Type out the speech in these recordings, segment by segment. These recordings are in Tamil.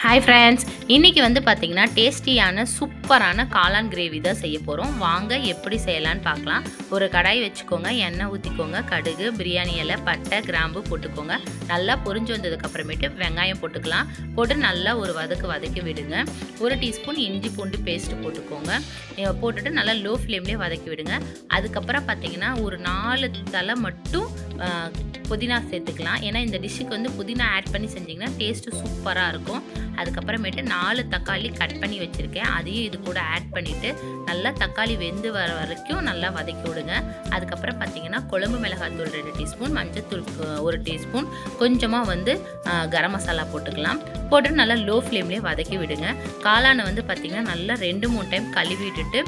ஹாய் ஃப்ரெண்ட்ஸ், இன்றைக்கி வந்து பார்த்திங்கன்னா டேஸ்டியான சூப்பரான காளான் கிரேவி தான் செய்ய போகிறோம். வாங்க எப்படி செய்யலான்னு பார்க்கலாம். ஒரு கடாய் வச்சுக்கோங்க, எண்ணெய் ஊற்றிக்கோங்க, கடுகு, பிரியாணி இலை, பட்டை, கிராம்பு போட்டுக்கோங்க. நல்லா பொரிஞ்சு வந்ததுக்கப்புறமேட்டு வெங்காயம் போட்டுக்கலாம். போட்டு நல்லா ஒரு வதக்கி விடுங்க. 1 டீஸ்பூன் இஞ்சி பூண்டு பேஸ்ட்டு போட்டுக்கோங்க. போட்டுட்டு நல்லா லோ ஃப்ளேம்லேயே வதக்கி விடுங்க. அதுக்கப்புறம் பார்த்திங்கன்னா ஒரு 4 தலை மட்டும் புதினா சேர்த்துக்கலாம். ஏன்னா இந்த டிஷ்ஷுக்கு வந்து புதினா ஆட் பண்ணி செஞ்சிங்கன்னா டேஸ்ட்டு சூப்பராக இருக்கும். அதுக்கப்புறமேட்டு 4 தக்காளி கட் பண்ணி வச்சுருக்கேன், அதையும் இது கூட ஆட் பண்ணிவிட்டு நல்லா தக்காளி வெந்து வர வரைக்கும் நல்லா வதக்கி விடுங்க. அதுக்கப்புறம் பார்த்திங்கன்னா குழம்பு மிளகாத்தூள் 2 டீஸ்பூன், மஞ்சத்தூள் 1 டீஸ்பூன், கொஞ்சமாக வந்து கரம் மசாலா போட்டுக்கலாம். போட்டு நல்லா லோ ஃப்ளேம்லேயே வதக்கி விடுங்க. காளானை வந்து பார்த்திங்கன்னா நல்லா 2-3 டைம் கழுவி விட்டுட்டு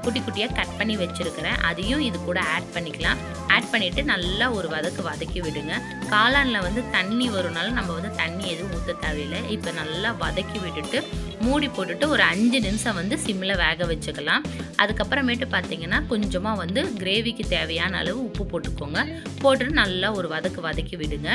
குட்டி குட்டியாக கட் பண்ணி வச்சுருக்கிறேன், அதையும் இது கூட ஆட் பண்ணிக்கலாம். ஆட் பண்ணிவிட்டு நல்லா ஒரு வதக்கி விடுங்க. காளானில் வந்து தண்ணி வரும்னால நம்ம வந்து தண்ணி எதுவும் ஊற்ற தேவையில்லை. இப்போ நல்லா வதக்கி விட்டுட்டு மூடி போட்டுட்டு ஒரு 5 நிமிஷம் வந்து சிம்மில் வேக வச்சுக்கலாம். அதுக்கப்புறமேட்டு பார்த்திங்கன்னா கொஞ்சமாக வந்து கிரேவிக்கு தேவையான அளவு உப்பு போட்டுக்கோங்க. போட்டுட்டு நல்லா ஒரு வதக்கி விடுங்க.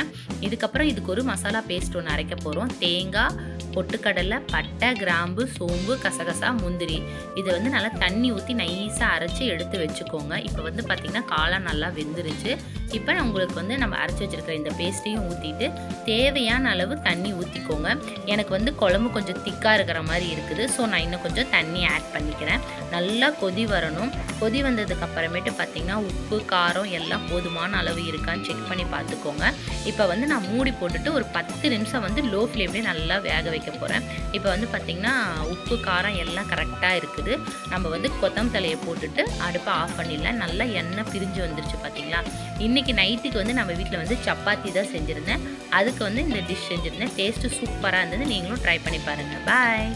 இதுக்கப்புறம் இதுக்கு ஒரு மசாலா பேஸ்ட் ஒன்று அரைக்க போகிறோம். தேங்காய், பொட்டுக்கடலை, பட்டை, கிராம்பு, சோம்பு, கசகசா, முந்திரி, இதை வந்து நல்லா தண்ணி ஊற்றி நைஸாக அரைச்சி எடுத்து வச்சுக்கோங்க. இப்போ வந்து பார்த்திங்கன்னா காளான் நல்லா வெந்துருச்சு. இப்போ உங்களுக்கு வந்து நம்ம அரைச்சி வச்சுருக்கிற இந்த பேஸ்ட்டையும் ஊற்றிட்டு தேவையான அளவு தண்ணி ஊற்றிக்கோங்க. எனக்கு வந்து குழம்பு கொஞ்சம் திக்காக இருக்கிற மாதிரி இருக்குது, ஸோ நான் இன்னும் கொஞ்சம் தண்ணி ஆட் பண்ணிக்கிறேன். நல்லா கொதி வரணும். கொதி வந்ததுக்கு அப்புறமேட்டு பார்த்திங்கன்னா உப்பு, காரம் எல்லாம் போதுமான அளவு இருக்கான்னு செக் பண்ணி பார்த்துக்கோங்க. இப்போ வந்து நான் மூடி போட்டுட்டு ஒரு 10 நிமிஷம் வந்து லோ ஃப்ளேம்லேயே நல்லா வேக வைக்க போகிறேன். இப்போ வந்து பார்த்திங்கன்னா உப்பு, காரம் எல்லாம் கரெக்டாக இருக்குது. நம்ம வந்து கொத்தமல்லி தலையை போட்டுட்டு அடுப்பை ஆஃப் பண்ணிடலாம். நல்லா எண்ணெய் பிரிஞ்சு வந்துருச்சு பார்த்திங்களா. இன்றைக்கி நைட்டுக்கு வந்து நம்ம வீட்டில் வந்து சப்பாத்தி தான் செஞ்சுருந்தேன். அதுக்கு வந்து இந்த டிஷ் செஞ்சுருந்தேன். டேஸ்ட்டு சூப்பராக இருந்தது. நீங்களும் ட்ரை பண்ணி பாருங்கள். பாய்.